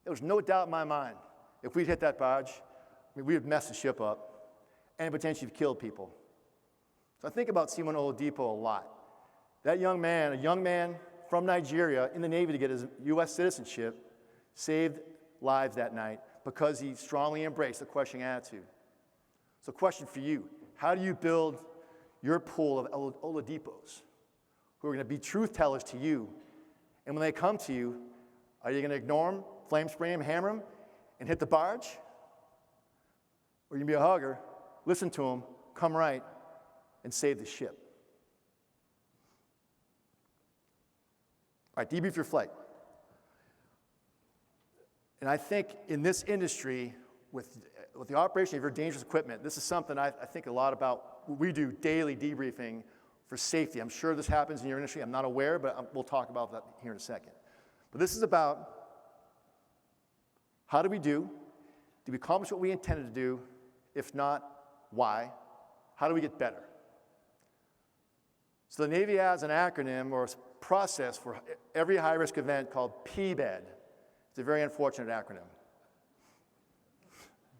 There was no doubt in my mind, if we'd hit that barge, we would mess the ship up and potentially killed people. So I think about Simon Oladipo a lot. That young man, a young man from Nigeria in the Navy to get his U.S. citizenship, saved lives that night because he strongly embraced the questioning attitude. So question for you, how do you build your pool of Oladipos who are going to be truth tellers to you? And when they come to you, are you going to ignore them, flame spray them, hammer them, and hit the barge? Or are you going to be a hugger, listen to them, come right, and save the ship? All right, debrief your flight. And I think in this industry, with the operation of your dangerous equipment, this is something I think a lot about. We do daily debriefing for safety. I'm sure this happens in your industry. I'm not aware, but we'll talk about that here in a second. But this is about how do we accomplish what we intended to do? If not, why? How do we get better? So the Navy has an acronym or a process for every high-risk event called PBED. It's a very unfortunate acronym.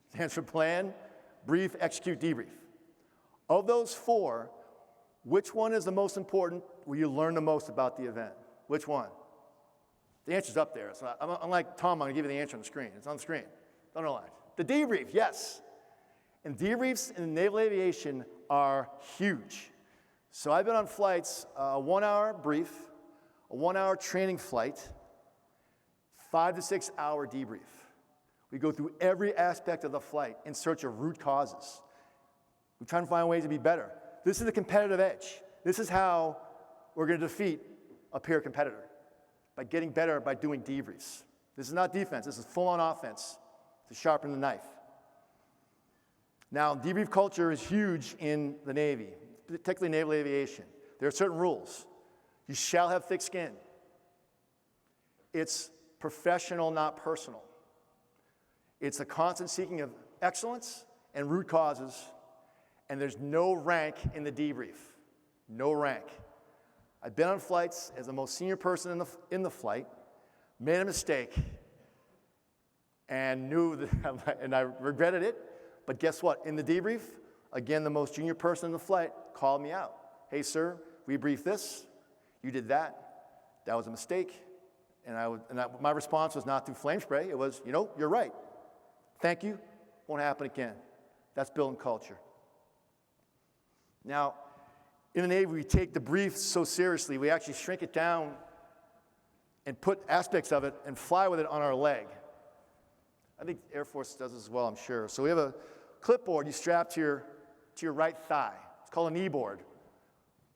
It stands for Plan, Brief, Execute, Debrief. Of those four, which one is the most important where you learn the most about the event? Which one? The answer's up there. So unlike Tom, I'm going to give you the answer on the screen. It's on the screen. Don't know why. The debrief, yes. And debriefs in naval aviation are huge. So I've been on flights, a 1-hour brief, a 1-hour training flight, 5 to 6 hour debrief. We go through every aspect of the flight in search of root causes. We try and find ways to be better. This is the competitive edge. This is how we're going to defeat a peer competitor, by getting better by doing debriefs. This is not defense. This is full-on offense to sharpen the knife. Now, debrief culture is huge in the Navy, particularly naval aviation. There are certain rules. You shall have thick skin. It's professional, not personal. It's a constant seeking of excellence and root causes, and there's no rank in the debrief. No rank. I've been on flights as the most senior person in the flight, made a mistake, and knew that, and I regretted it, but guess what? In the debrief, again, the most junior person in the flight called me out. Hey, sir, we briefed this. You did that. That was a mistake. And my response was not through flame spray. It was, you're right. Thank you. Won't happen again. That's building culture. Now, in the Navy, we take the brief so seriously, we actually shrink it down and put aspects of it and fly with it on our leg. I think the Air Force does this as well, I'm sure. So we have a clipboard you strap to your right thigh. It's called a knee board.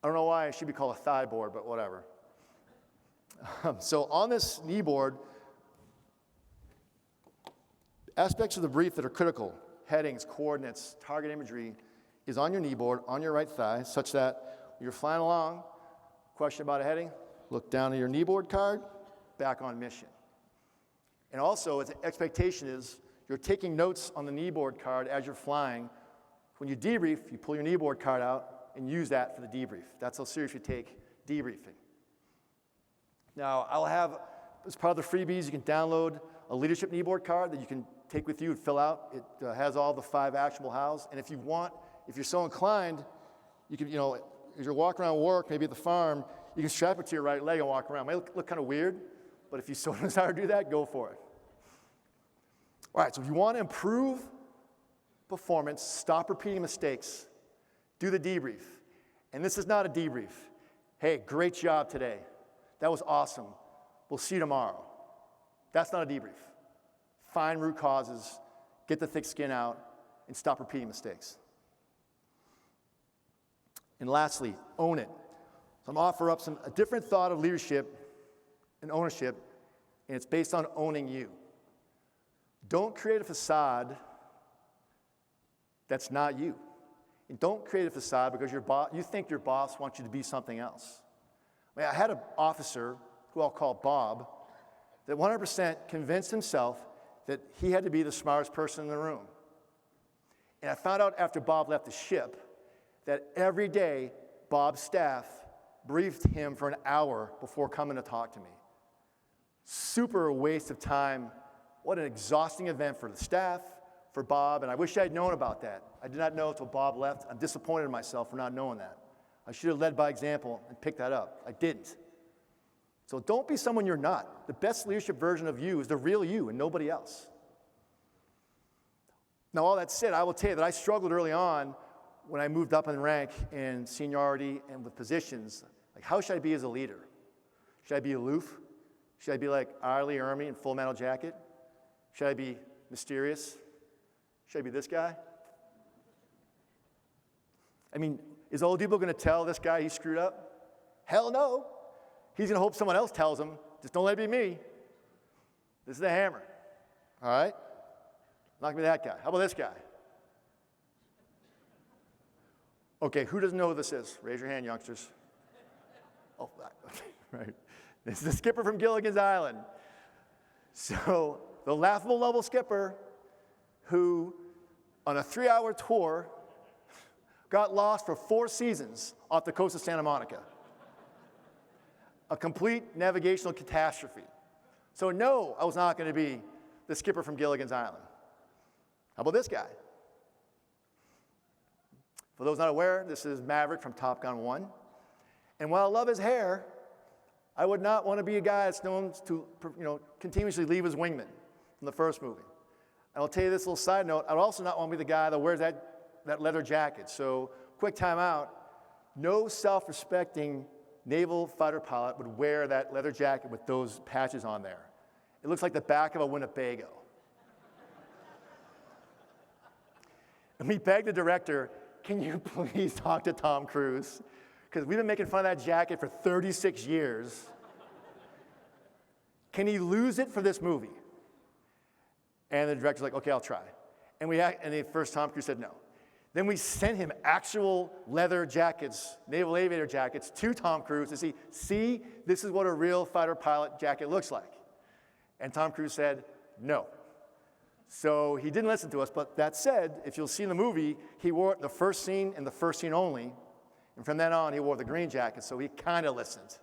I don't know why it should be called a thigh board, but whatever. So on this knee board, aspects of the brief that are critical, headings, coordinates, target imagery, is on your knee board, on your right thigh, such that when you're flying along, question about a heading, look down at your knee board card, back on mission. And also, its expectation is you're taking notes on the knee board card as you're flying. When you debrief, you pull your knee board card out and use that for the debrief. That's how serious you take debriefing. Now, I'll have, as part of the freebies, you can download a leadership knee board card that you can take with you and fill out. It has all the 5 actionable hows. And if you're so inclined, you can, as you're walking around work, maybe at the farm, you can strap it to your right leg and walk around. It might look kind of weird, but if you so desire to do that, go for it. All right, so if you want to improve performance, stop repeating mistakes, do the debrief. And this is not a debrief. Hey, great job today. That was awesome. We'll see you tomorrow. That's not a debrief. Find root causes, get the thick skin out, and stop repeating mistakes. And lastly, own it. So I'm going to offer up a different thought of leadership and ownership, and it's based on owning you. Don't create a facade that's not you. And don't create a facade because you think your boss wants you to be something else. I had an officer, who I'll call Bob, that 100% convinced himself that he had to be the smartest person in the room. And I found out after Bob left the ship that every day Bob's staff briefed him for an hour before coming to talk to me. Super waste of time. What an exhausting event for the staff, for Bob, and I wish I had known about that. I did not know until Bob left. I'm disappointed in myself for not knowing that. I should have led by example and picked that up. I didn't. So don't be someone you're not. The best leadership version of you is the real you and nobody else. Now, all that said, I will tell you that I struggled early on when I moved up in rank and seniority and with positions. Like, how should I be as a leader? Should I be aloof? Should I be like Arlie Ermy in Full Metal Jacket? Should I be mysterious? Should I be this guy? I mean, is Oladipo going to tell this guy he screwed up? Hell no. He's going to hope someone else tells him. Just don't let it be me. This is the hammer. All right? Not going to be that guy. How about this guy? Okay, who doesn't know who this is? Raise your hand, youngsters. Oh, okay, right. This is the skipper from Gilligan's Island. So, the laughable level skipper who, on a 3-hour tour, got lost for 4 seasons off the coast of Santa Monica. A complete navigational catastrophe. So no, I was not going to be the skipper from Gilligan's Island. How about this guy? For those not aware, this is Maverick from Top Gun 1. And while I love his hair, I would not want to be a guy that's known to, continuously leave his wingman from the first movie. And I'll tell you this little side note, I would also not want to be the guy that wears that leather jacket. So, quick time out, no self-respecting naval fighter pilot would wear that leather jacket with those patches on there. It looks like the back of a Winnebago. And we begged the director, can you please talk to Tom Cruise? Because we've been making fun of that jacket for 36 years. Can he lose it for this movie? And the director's like, okay, I'll try. And the first Tom Cruise said no. Then we sent him actual leather jackets, naval aviator jackets, to Tom Cruise to see, this is what a real fighter pilot jacket looks like. And Tom Cruise said, no. So he didn't listen to us, but that said, if you'll see in the movie, he wore it in the first scene and the first scene only. And from then on, he wore the green jacket, so he kind of listened.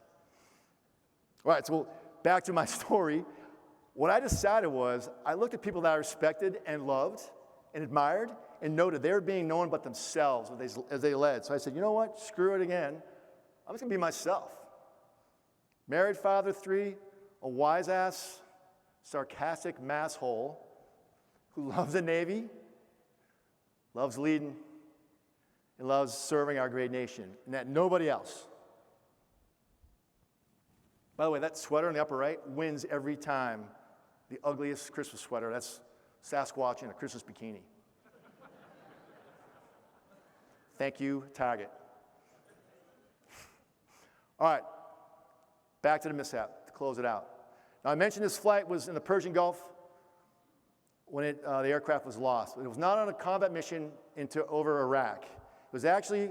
All right, so back to my story. What I decided was, I looked at people that I respected and loved and admired and noted they were being no one but themselves as they led. So I said, you know what? Screw it again. I'm just going to be myself. Married, father, 3, a wise-ass, sarcastic masshole who loves the Navy, loves leading, and loves serving our great nation, and that nobody else. By the way, that sweater in the upper right wins every time. The ugliest Christmas sweater, that's Sasquatch in a Christmas bikini. Thank you, Target. All right, back to the mishap to close it out. Now, I mentioned this flight was in the Persian Gulf when the aircraft was lost. It was not on a combat mission over Iraq. It was actually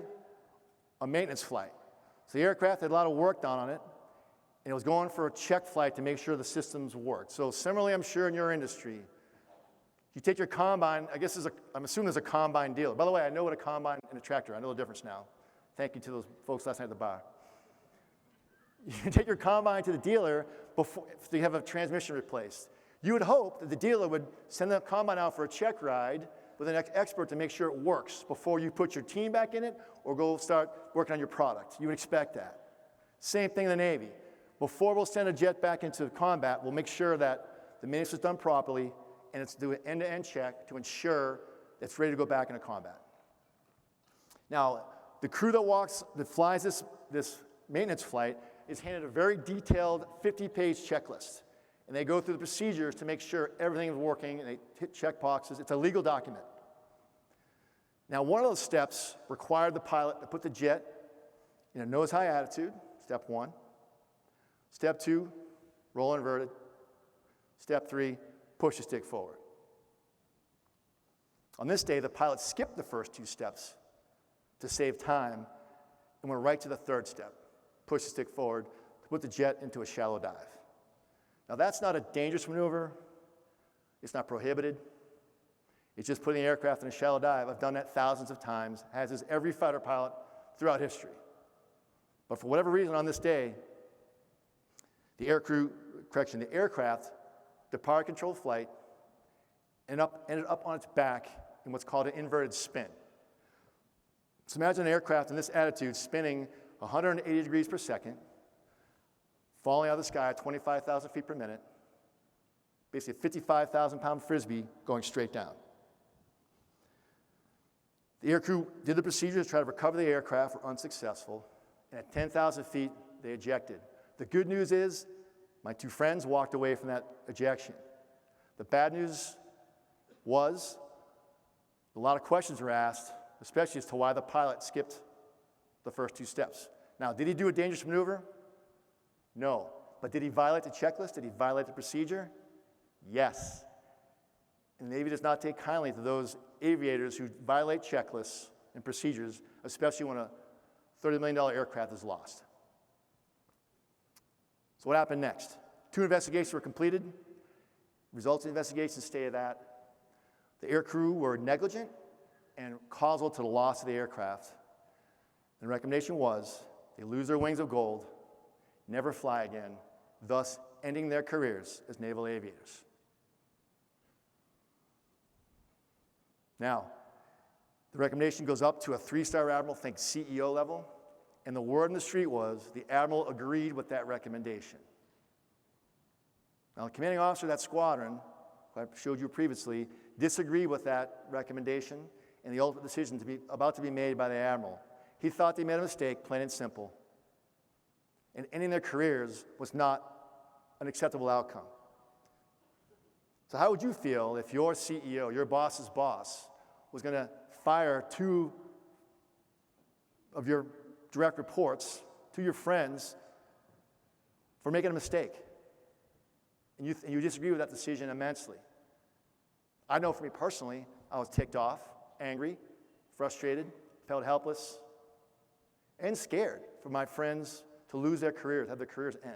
a maintenance flight. So the aircraft had a lot of work done on it, and it was going for a check flight to make sure the systems worked. So similarly, I'm sure in your industry, you take your combine, I'm assuming there's a combine dealer. By the way, I know what a combine and a tractor, I know the difference now. Thank you to those folks last night at the bar. You take your combine to the dealer before you have a transmission replaced. You would hope that the dealer would send the combine out for a check ride with an expert to make sure it works before you put your team back in it or go start working on your product. You would expect that. Same thing in the Navy. Before we'll send a jet back into combat, we'll make sure that the maintenance is done properly and it's do an end-to-end check to ensure it's ready to go back into combat. Now, the crew that flies this maintenance flight is handed a very detailed 50-page checklist. And they go through the procedures to make sure everything is working, and they hit check boxes. It's a legal document. Now, one of those steps required the pilot to put the jet in a nose-high attitude, step 1. Step 2, roll inverted. Step 3, push the stick forward. On this day, the pilot skipped the first 2 steps to save time and went right to the 3rd step, push the stick forward to put the jet into a shallow dive. Now, that's not a dangerous maneuver. It's not prohibited. It's just putting the aircraft in a shallow dive. I've done that thousands of times, as is every fighter pilot throughout history. But for whatever reason on this day, the aircraft departed controlled flight and ended up on its back in what's called an inverted spin. So imagine an aircraft in this attitude spinning 180 degrees per second, falling out of the sky at 25,000 feet per minute, basically a 55,000-pound frisbee going straight down. The aircrew did the procedure to try to recover the aircraft, were unsuccessful, and at 10,000 feet, they ejected. The good news is my two friends walked away from that ejection. The bad news was a lot of questions were asked, especially as to why the pilot skipped the first two steps. Now, did he do a dangerous maneuver? No. But did he violate the checklist? Did he violate the procedure? Yes. And the Navy does not take kindly to those aviators who violate checklists and procedures, especially when a $30 million aircraft is lost. So what happened next? 2 investigations were completed. Results of the investigation stated that the aircrew were negligent and causal to the loss of the aircraft. And the recommendation was they lose their wings of gold, never fly again, thus ending their careers as naval aviators. Now, the recommendation goes up to a 3-star admiral, think CEO level, and the word on the street was the admiral agreed with that recommendation. Now, the commanding officer of that squadron, who I showed you previously, disagreed with that recommendation and the ultimate decision about to be made by the admiral. He thought they made a mistake, plain and simple, and ending their careers was not an acceptable outcome. So how would you feel if your CEO, your boss's boss, was going to fire 2 of your direct reports, 2 of your friends, for making a mistake? And you disagree with that decision immensely. I know for me personally, I was ticked off, angry, frustrated, felt helpless, and scared for my friends to lose their careers, have their careers end.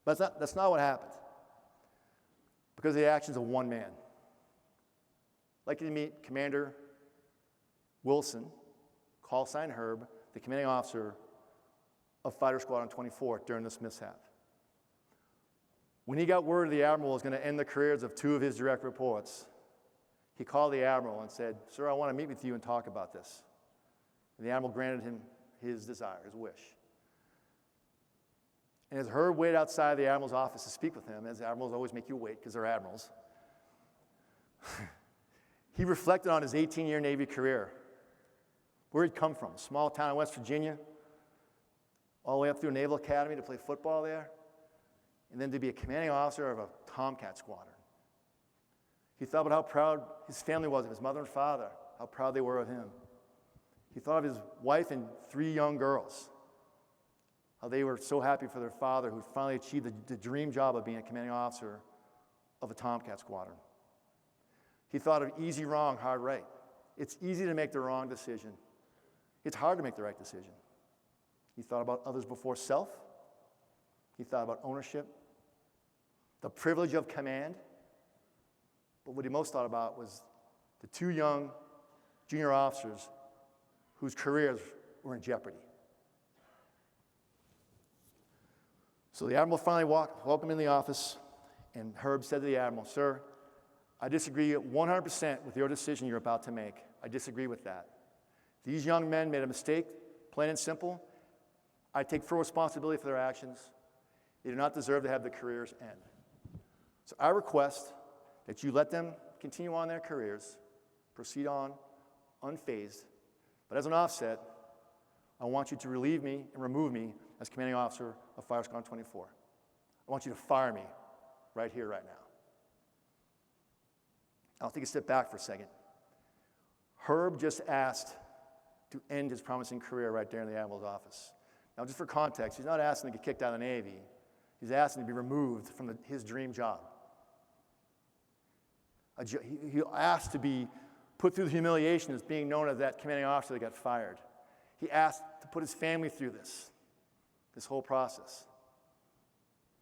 But that's not what happened, because of the actions of one man. I'd like you to meet Commander Wilson, call sign Herb, the commanding officer of Fighter Squadron 24 during this mishap. When he got word the admiral was going to end the careers of 2 of his direct reports, he called the admiral and said, "Sir, I want to meet with you and talk about this." And the admiral granted him his desire, his wish. And as Herb waited outside the admiral's office to speak with him, as admirals always make you wait because they're admirals, he reflected on his 18-year Navy career, where he'd come from, a small town in West Virginia, all the way up through a Naval Academy to play football there, and then to be a commanding officer of a Tomcat squadron. He thought about how proud his family was of his mother and father, how proud they were of him. He thought of his wife and 3 young girls, how they were so happy for their father who finally achieved the dream job of being a commanding officer of a Tomcat squadron. He thought of easy wrong, hard right. It's easy to make the wrong decision. It's hard to make the right decision. He thought about others before self. He thought about ownership, the privilege of command. But what he most thought about was the 2 young junior officers whose careers were in jeopardy. So the admiral finally welcomed him in the office, and Herb said to the admiral, "Sir, I disagree 100% with your decision you're about to make. I disagree with that. These young men made a mistake, plain and simple. I take full responsibility for their actions. They do not deserve to have their careers end. So I request that you let them continue on their careers, proceed on unfazed. But as an offset, I want you to relieve me and remove me as commanding officer of Fighter Squadron 24. I want you to fire me right here, right now." I'll take a step back for a second. Herb just asked to end his promising career right there in the admiral's office. Now, just for context, he's not asking to get kicked out of the Navy. He's asking to be removed from his dream job. He asked to be put through the humiliation as being known as that commanding officer that got fired. He asked to put his family through this whole process.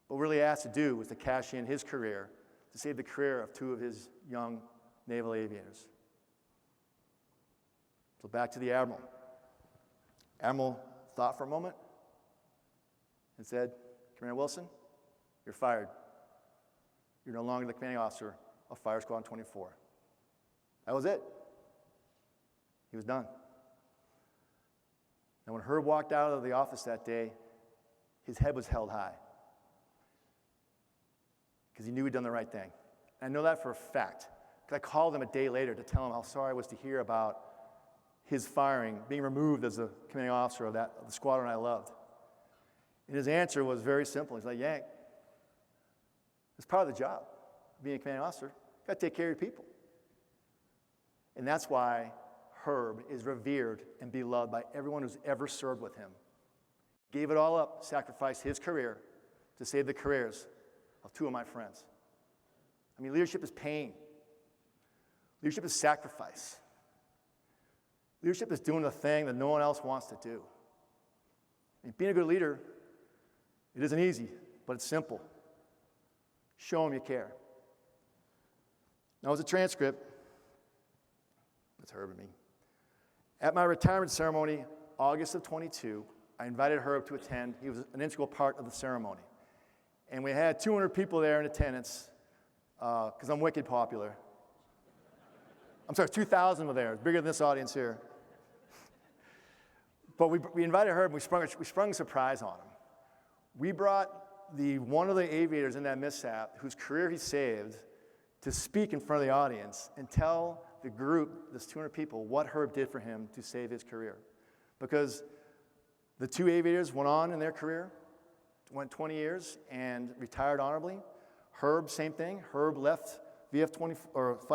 But what really asked to do was to cash in his career, to save the career of 2 of his young naval aviators. So back to the admiral. Admiral thought for a moment and said, Commander Wilson, you're fired. You're no longer the commanding officer of Fire Squadron 24. That was it. He was done. And when Herb walked out of the office that day, his head was held high because he knew he'd done the right thing. And I know that for a fact because I called him a day later to tell him how sorry I was to hear about his firing, being removed as the commanding officer of the squadron I loved. And his answer was very simple. He's like, Yank, it's part of the job, being a commanding officer. You got to take care of your people. And that's why Herb is revered and beloved by everyone who's ever served with him. Gave it all up, sacrificed his career to save the careers of two of my friends. I mean, leadership is pain. Leadership is sacrifice. Leadership is doing the thing that no one else wants to do. And being a good leader, it isn't easy, but it's simple. Show them you care. Now, as a transcript, that's Herb and me. At my retirement ceremony, August of 22, I invited Herb to attend. He was an integral part of the ceremony. And we had 200 people there in attendance, because I'm wicked popular. I'm sorry, 2,000 were there. It's bigger than this audience here. But we invited Herb, and we sprung a surprise on him. We brought one of the aviators in that mishap, whose career he saved, to speak in front of the audience and tell the group, this 200 people, what Herb did for him to save his career. Because the two aviators went on in their career, went 20 years and retired honorably. Herb, same thing. Herb left Fighter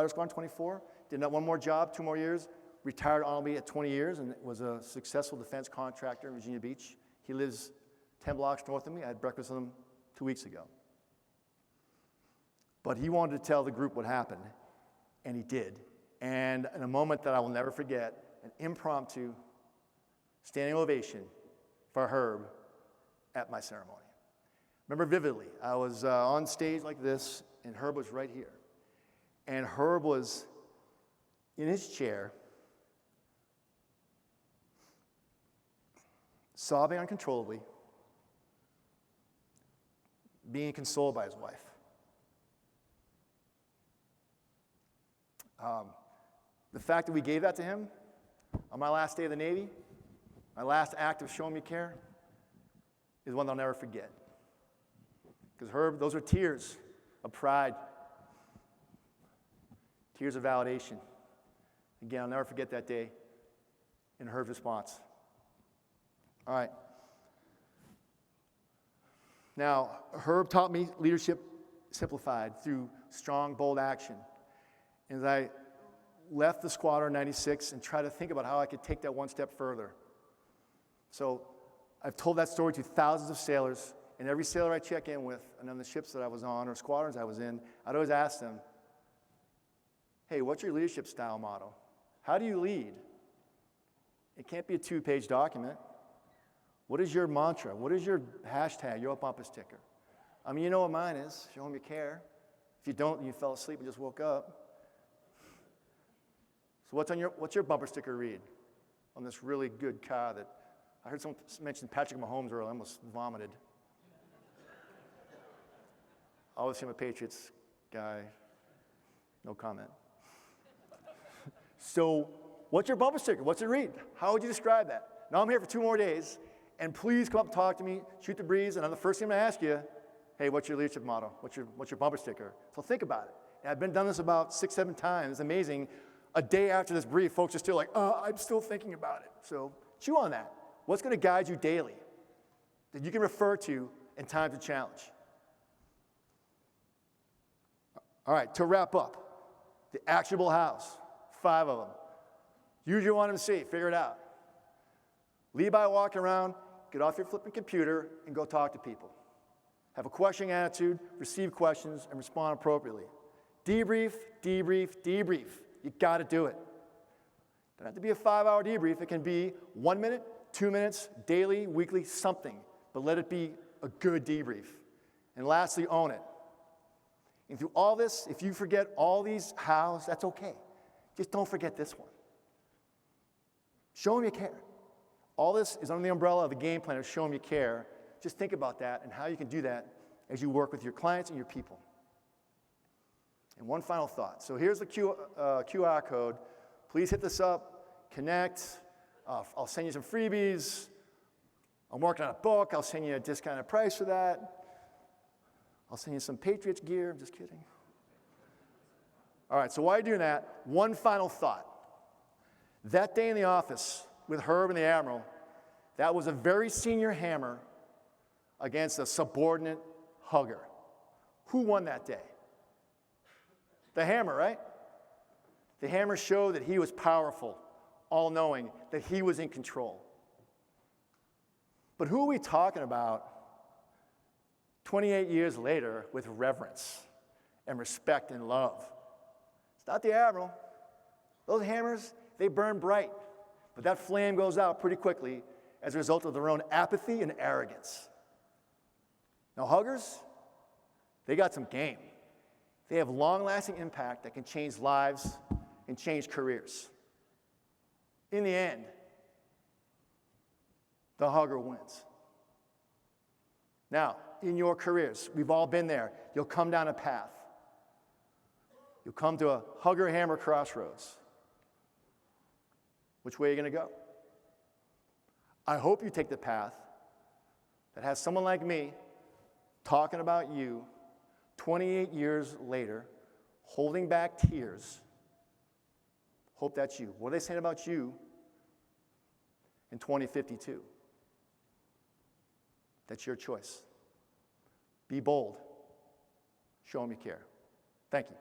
Squadron 24, did one more job, 2 more years, retired honorably at 20 years, and was a successful defense contractor in Virginia Beach. He lives 10 blocks north of me. I had breakfast with him 2 weeks ago. But he wanted to tell the group what happened, and he did. And in a moment that I will never forget, an impromptu standing ovation for Herb at my ceremony. Remember vividly, I was on stage like this, and Herb was right here. And Herb was in his chair, sobbing uncontrollably, being consoled by his wife. The fact that we gave that to him on my last day of the Navy, my last act of showing me care, is one that I'll never forget. Because Herb, those are tears of pride, tears of validation. Again, I'll never forget that day and Herb's response. All right. Now, Herb taught me leadership simplified through strong, bold action. And as I left the Squadron 96 and tried to think about how I could take that one step further. So I've told that story to thousands of sailors, and every sailor I check in with, and on the ships that I was on or squadrons I was in, I'd always ask them, hey, what's your leadership style motto? How do you lead? It can't be a 2-page document. What is your mantra? What is your hashtag, your bumper sticker? I mean, you know what mine is. Show them you care. If you don't, you fell asleep and just woke up. So what's your bumper sticker read on this really good car that I heard someone mention Patrick Mahomes earlier. I almost vomited. Obviously, I'm a Patriots guy. No comment. So what's your bumper sticker? What's it read? How would you describe that? Now I'm here for 2 more days, and please come up and talk to me, shoot the breeze, and I'm the first thing I'm going to ask you, hey, what's your leadership motto? What's your bumper sticker? So think about it. And I've done this about 6, 7 times. It's amazing. A day after this brief, folks are still like, I'm still thinking about it. So chew on that. What's going to guide you daily that you can refer to in times of challenge? All right, to wrap up, the actionable house, 5 of them. Use your 1MC, figure it out. Lead by walking around, get off your flipping computer, and go talk to people. Have a questioning attitude, receive questions, and respond appropriately. Debrief, debrief, debrief. You got to do it. Doesn't have to be a 5-hour debrief. It can be 1 minute, 2 minutes, daily, weekly, something. But let it be a good debrief. And lastly, own it. And through all this, if you forget all these hows, that's okay. Just don't forget this one. Show them you care. All this is under the umbrella of the game plan of Show 'em you care. Just think about that and how you can do that as you work with your clients and your people. And one final thought. So here's the QR code. Please hit this up, connect. I'll send you some freebies. I'm working on a book. I'll send you a discounted price for that. I'll send you some Patriots gear. I'm just kidding. All right, so while you're doing that, one final thought. That day in the office with Herb and the Admiral, that was a very senior hammer against a subordinate hugger. Who won that day? The hammer, right? The hammer showed that he was powerful, all-knowing, that he was in control. But who are we talking about 28 years later with reverence and respect and love? It's not the Admiral. Those hammers, they burn bright, but that flame goes out pretty quickly as a result of their own apathy and arrogance. Now, huggers, they got some game. They have long-lasting impact that can change lives and change careers. In the end, the hugger wins. Now, in your careers, we've all been there. You'll come down a path. You'll come to a hugger-hammer crossroads. Which way are you going to go? I hope you take the path that has someone like me talking about you 28 years later, holding back tears. Hope that's you. What are they saying about you in 2052? That's your choice. Be bold. Show them you care. Thank you.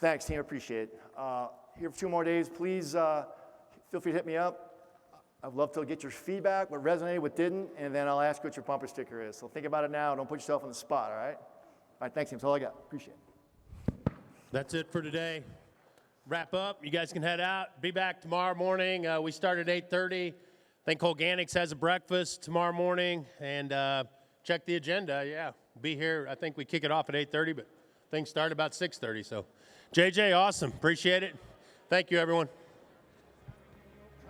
Thanks, team. Appreciate it. Here for 2 more days. Please feel free to hit me up. I'd love to get your feedback, what resonated, what didn't, and then I'll ask you what your bumper sticker is. So think about it now. Don't put yourself on the spot, all right? All right, thanks, team. That's all I got. Appreciate it. That's it for today. Wrap up. You guys can head out. Be back tomorrow morning. We start at 8:30. I think Organics has a breakfast tomorrow morning. And check the agenda. Yeah, be here. I think we kick it off at 8:30, but things start about 6:30. So, JJ, awesome. Appreciate it. Thank you, everyone.